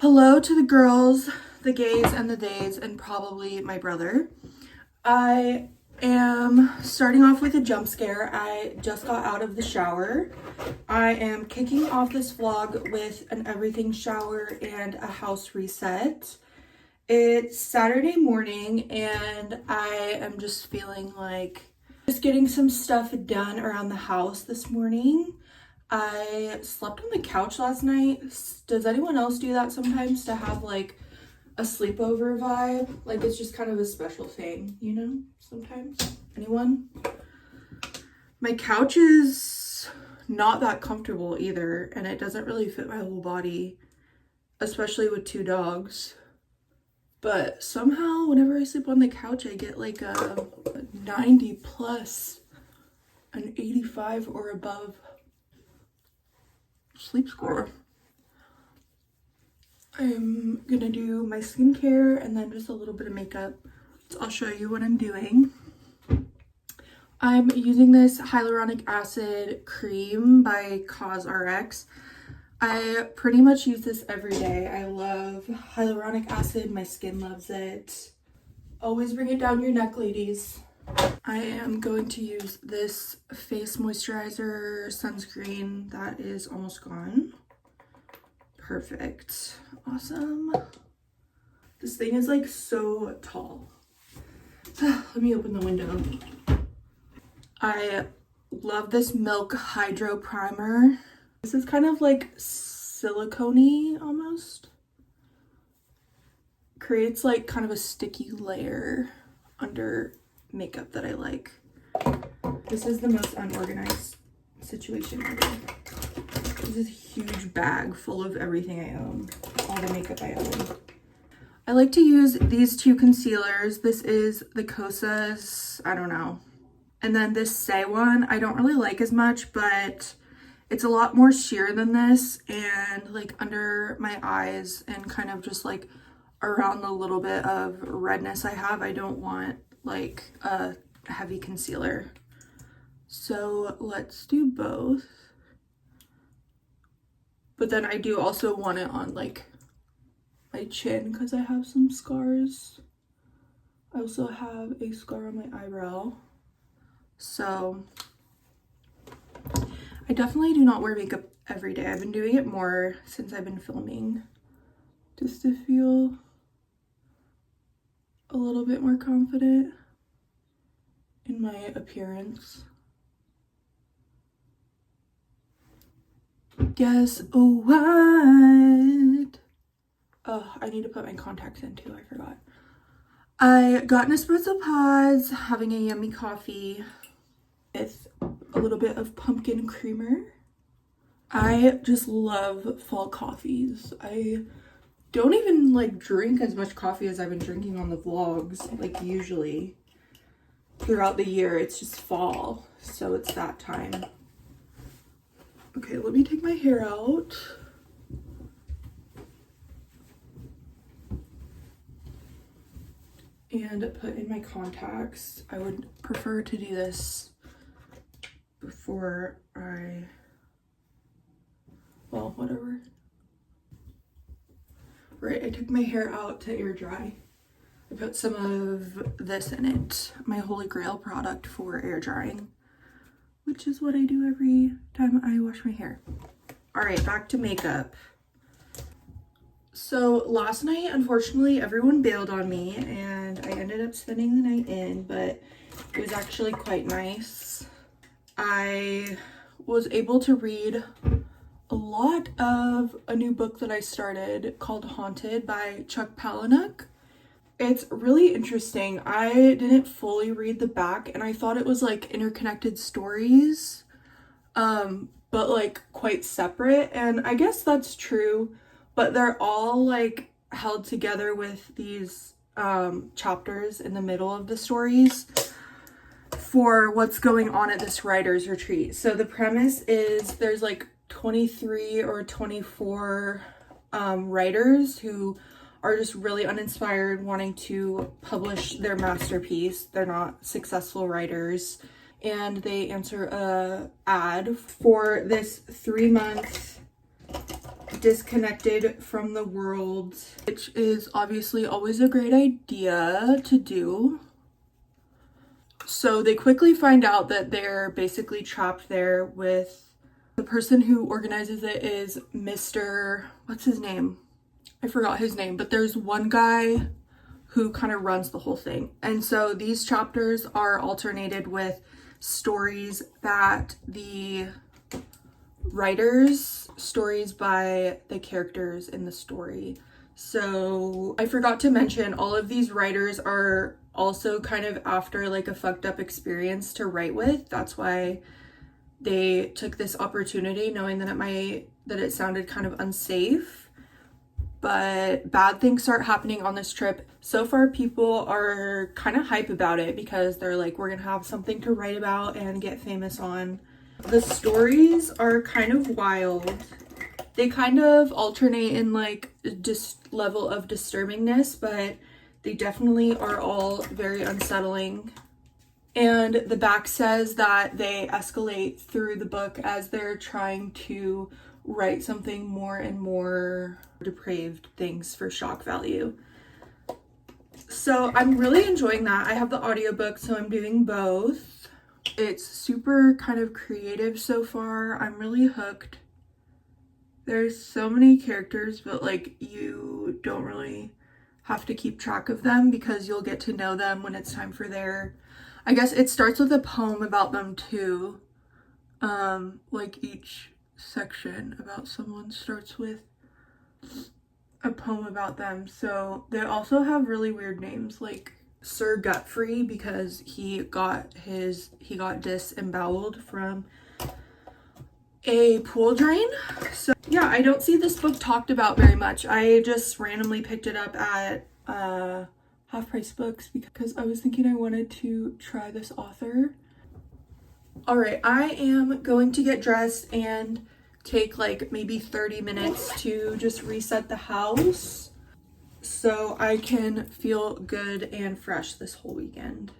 Hello to the girls, the gays, and the theys, and probably my brother. I am starting off with a jump scare. I just got out of the shower. I am kicking off this vlog with an everything shower and a house reset. It's Saturday morning and I am just feeling like just getting some stuff done around the house this morning. I slept on the couch last night. Does anyone else do that sometimes, to have like a sleepover vibe? Like, it's just kind of a special thing, you know, sometimes. Anyone? My couch is not that comfortable either, and it doesn't really fit my whole body, especially with two dogs. But somehow whenever I sleep on the couch, I get like a 90 plus, an 85 or above sleep score. I'm gonna do my skincare and then just a little bit of makeup. So I'll show you what I'm doing. I'm using this hyaluronic acid cream by CosRx. I pretty much use this every day. I love hyaluronic acid. My skin loves it. Always bring it down your neck, ladies. I am going to use this face moisturizer sunscreen that is almost gone. Perfect. Awesome. This thing is like so tall. Let me open the window. I love this Milk Hydro Primer. This is kind of like silicone-y almost. Creates like kind of a sticky layer under makeup that I like. This is the most unorganized situation ever. This is a huge bag full of everything I own, all the makeup I own. I like to use these two concealers. This is the Kosas, I don't know. And then this Say one, I don't really like as much, but it's a lot more sheer than this, and like under my eyes and kind of just like around the little bit of redness I have, I don't want like a heavy concealer. So let's do both. But then I do also want it on like my chin because I have some scars. I also have a scar on my eyebrow. So I definitely do not wear makeup every day. I've been doing it more since I've been filming, just to feel a little bit more confident in my appearance. Guess what? Oh, I need to put my contacts in too, I forgot. I got an espresso pods, having a yummy coffee with a little bit of pumpkin creamer. I just love fall coffees. I don't even like drink as much coffee as I've been drinking on the vlogs, like usually. Throughout the year, it's just fall, so it's that time. Okay, let me take my hair out. And put in my contacts. I would prefer to do this before well, whatever. Right, I took my hair out to air dry. I put some of this in it, my holy grail product for air drying, which is what I do every time I wash my hair. All right, back to makeup. So last night, unfortunately, everyone bailed on me and I ended up spending the night in, but it was actually quite nice. I was able to read a lot of a new book that I started called Haunted by Chuck Palahniuk. It's really interesting. I didn't fully read the back and I thought it was like interconnected stories, but like quite separate. And I guess that's true, but they're all like held together with these chapters in the middle of the stories for what's going on at this writer's retreat. So the premise is there's like 23 or 24 writers who are just really uninspired, wanting to publish their masterpiece. They're not successful writers, and they answer a ad for this 3-month disconnected from the world, which is obviously always a great idea to do. So they quickly find out that they're basically trapped there with the person who organizes it is Mr. What's his name? I forgot his name, but there's one guy who kind of runs the whole thing. And so these chapters are alternated with stories that the writers, stories by the characters in the story. So I forgot to mention, all of these writers are also kind of after like a fucked up experience to write with. That's why they took this opportunity, knowing that it sounded kind of unsafe. But bad things start happening on this trip. So far, people are kind of hype about it because they're like, we're gonna have something to write about and get famous on. The stories are kind of wild. They kind of alternate in like level of disturbingness, but they definitely are all very unsettling. And the back says that they escalate through the book as they're trying to write something more and more depraved things for shock value. So I'm really enjoying that. I have the audiobook, so I'm doing both. It's super kind of creative so far. I'm really hooked. There's so many characters, but like you don't really have to keep track of them because you'll get to know them when it's time for their, I guess it starts with a poem about them too. Like each section about someone starts with a poem about them. So they also have really weird names like Sir Gutfrey because he got disemboweled from a pool drain. So yeah, I don't see this book talked about very much. I just randomly picked it up at Half Price Books because I was thinking I wanted to try this author. All right, I am going to get dressed and take like maybe 30 minutes to just reset the house so I can feel good and fresh this whole weekend.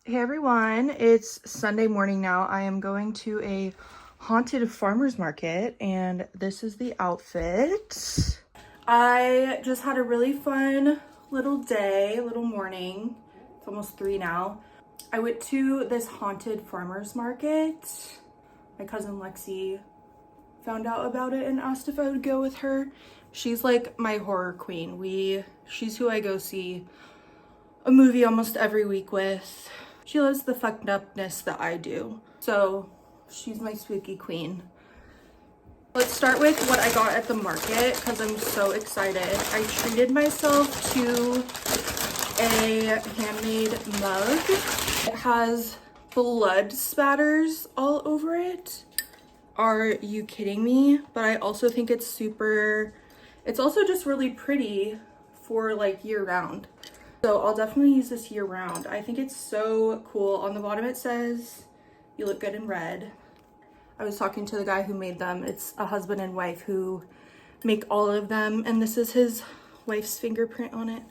Hey everyone, it's Sunday morning now. I am going to a haunted farmer's market and this is the outfit. I just had a really fun little day, little morning. It's almost 3 now. I went to this haunted farmer's market. My cousin Lexi found out about it and asked if I would go with her. She's like my horror queen. She's who I go see a movie almost every week with. She loves the fucked upness that I do. So She's my spooky queen. Let's start with what I got at the market because I'm so excited. I treated myself to a handmade mug. It has blood spatters all over it. Are you kidding me? But I also think it's also just really pretty for like year round. So I'll definitely use this year round. I think it's so cool. On the bottom it says, "You look good in red." I was talking to the guy who made them. It's a husband and wife who make all of them, and this is his wife's fingerprint on it.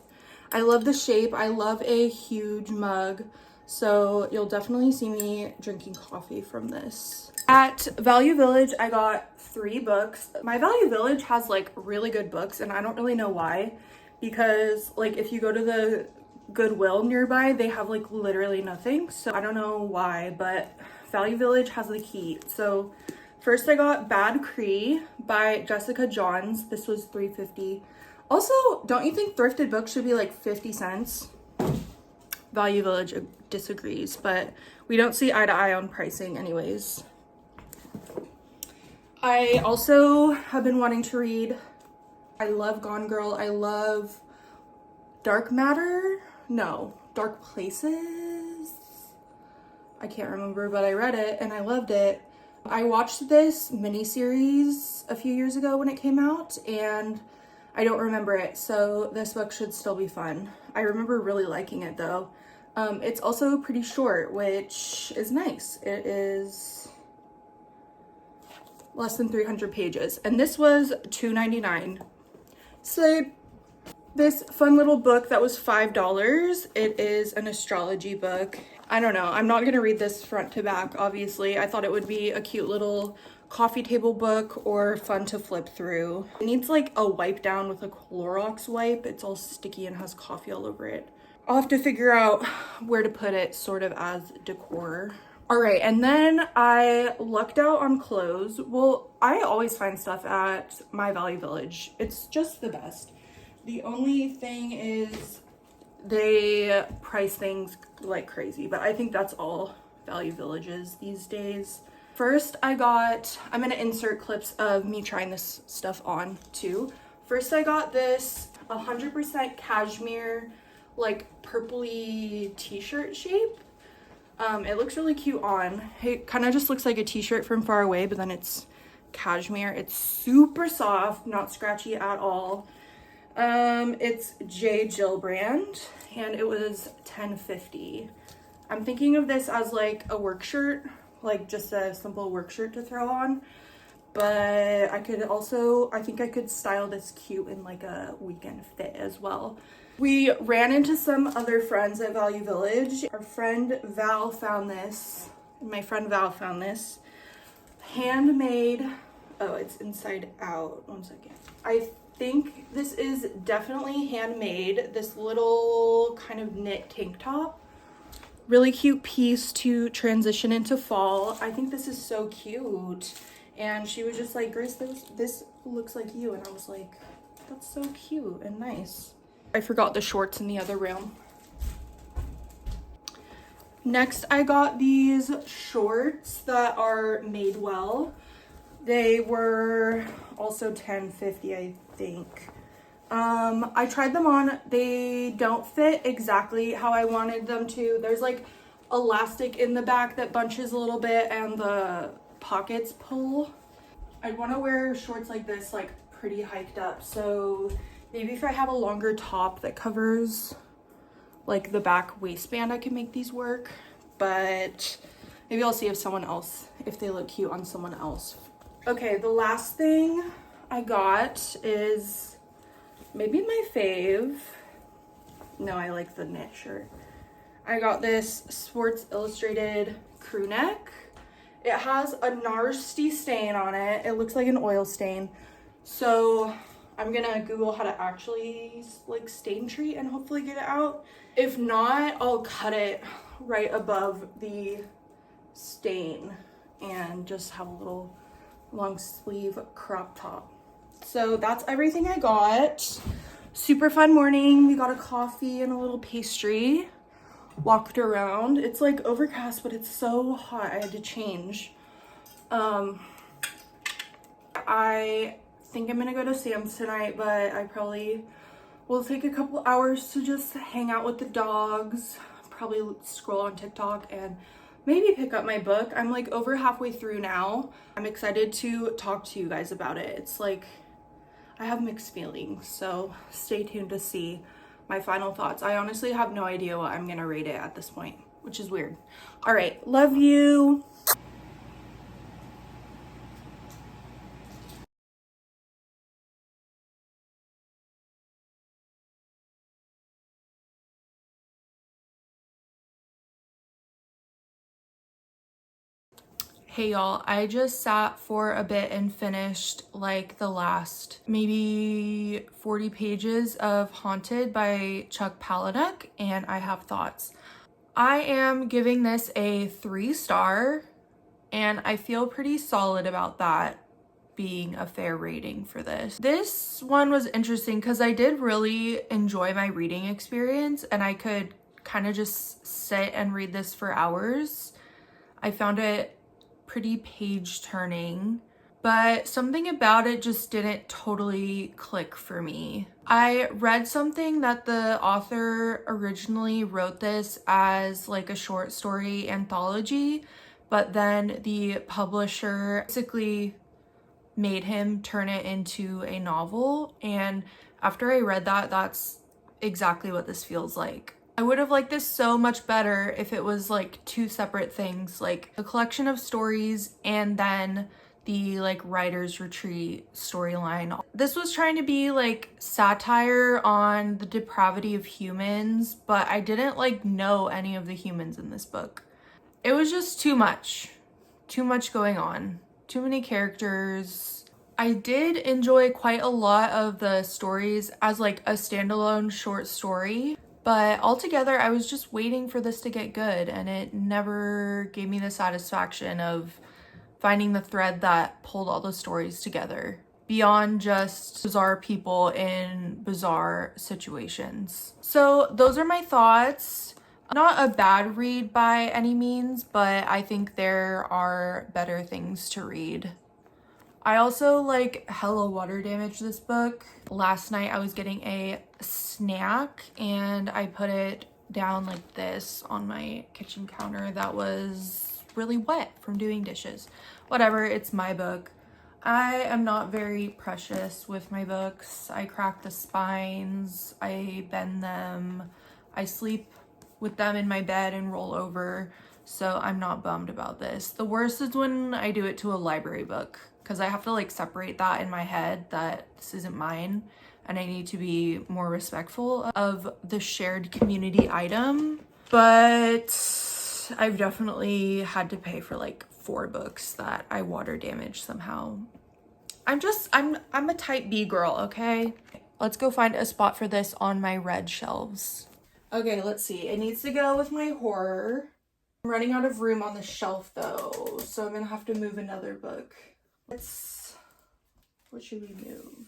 I love the shape. I love a huge mug, so you'll definitely see me drinking coffee from this. At Value Village, I got 3 books. My Value Village has like really good books, and I don't really know why, because like if you go to the Goodwill nearby, they have like literally nothing. So I don't know why, but Value Village has the key. So first I got Bad Cree by Jessica Johns. This was $3.50. Also, don't you think thrifted books should be like 50 cents? Value Village disagrees, but we don't see eye to eye on pricing anyways. I also have been wanting to read, I love Gone Girl. I love Dark Matter. No, Dark Places. I can't remember, but I read it and I loved it. I watched this miniseries a few years ago when it came out and I don't remember it, so this book should still be fun. I remember really liking it though. It's also pretty short, which is nice. It is less than 300 pages, and this was $2.99. So this fun little book that was $5. It is an astrology book. I don't know. I'm not gonna read this front to back, obviously. I thought it would be a cute little coffee table book or fun to flip through. It needs like a wipe down with a Clorox wipe. It's all sticky and has coffee all over it. I'll have to figure out where to put it sort of as decor. All right, and then I lucked out on clothes. Well, I always find stuff at my Value Village. It's just the best. The only thing is they price things like crazy, but I think that's all Value Villages these days. First, I'm gonna insert clips of me trying this stuff on too. First, I got this 100% cashmere, like purpley t-shirt shape. It looks really cute on. It kind of just looks like a t-shirt from far away, but then it's cashmere. It's super soft, not scratchy at all. It's J. Jill brand, and it was $10.50. I'm thinking of this as like a work shirt, like just a simple work shirt to throw on. But I think I could style this cute in like a weekend fit as well. We ran into some other friends at Value Village. Our friend Val found this. My friend Val found this. Handmade. Oh, it's inside out. 1 second. I think this is definitely handmade. This little kind of knit tank top. Really cute piece to transition into fall. I think this is so cute. And she was just like, Grace, this looks like you. And I was like, that's so cute and nice. I forgot the shorts in the other room. Next, I got these shorts that are made well. They were also $10.50, I think. I tried them on. They don't fit exactly how I wanted them to. There's like elastic in the back that bunches a little bit and the pockets pull. I want to wear shorts like this, like pretty hiked up. So maybe if I have a longer top that covers like the back waistband, I can make these work. But maybe I'll see if they look cute on someone else. Okay, the last thing I got is maybe my fave. No, I like the knit shirt. I got this Sports Illustrated crew neck. It has a nasty stain on it. It looks like an oil stain. So I'm gonna Google how to actually like stain treat and hopefully get it out. If not, I'll cut it right above the stain and just have a little long sleeve crop top. So that's everything I got. Super fun morning. We got a coffee and a little pastry. Walked around. It's like overcast, but it's so hot. I had to change. I think I'm gonna go to Sam's tonight, but I probably will take a couple hours to just hang out with the dogs, probably scroll on TikTok, and maybe pick up my book. I'm like over halfway through now. I'm excited to talk to you guys about it. It's like, I have mixed feelings, so stay tuned to see my final thoughts. I honestly have no idea what I'm gonna rate it at this point, which is weird. All right, love you. Hey y'all, I just sat for a bit and finished like the last maybe 40 pages of Haunted by Chuck Palahniuk, and I have thoughts. I am giving this a 3-star, and I feel pretty solid about that being a fair rating for this. This one was interesting because I did really enjoy my reading experience, and I could kind of just sit and read this for hours. I found it pretty page turning, but something about it just didn't totally click for me. I read something that the author originally wrote this as like a short story anthology, but then the publisher basically made him turn it into a novel, and after I read that, that's exactly what this feels like. I would have liked this so much better if it was like 2 separate things, like a collection of stories and then the like writer's retreat storyline. This was trying to be like satire on the depravity of humans, but I didn't like know any of the humans in this book. It was just too much going on, too many characters. I did enjoy quite a lot of the stories as like a standalone short story, but altogether I was just waiting for this to get good, and it never gave me the satisfaction of finding the thread that pulled all the stories together beyond just bizarre people in bizarre situations. So those are my thoughts. Not a bad read by any means, but I think there are better things to read. I also like hella water damage this book. Last night I was getting a snack and I put it down like this on my kitchen counter that was really wet from doing dishes. Whatever, it's my book. I am not very precious with my books. I crack the spines, I bend them, I sleep with them in my bed and roll over, so I'm not bummed about this. The worst is when I do it to a library book, because I have to like separate that in my head that this isn't mine, and I need to be more respectful of the shared community item. But I've definitely had to pay for like 4 books that I water damaged somehow. I'm a type B girl, okay? Let's go find a spot for this on my red shelves. Okay, let's see. It needs to go with my horror. I'm running out of room on the shelf though, so I'm gonna have to move another book. What should we move?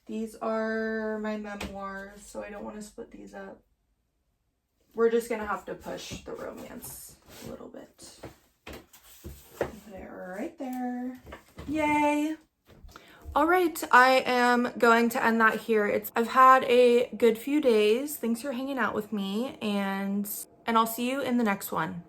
These are my memoirs, so I don't want to split these up. We're just gonna have to push the romance a little bit. Put it right there. Yay! All right, I am going to end that here. I've had a good few days. Thanks for hanging out with me, and I'll see you in the next one.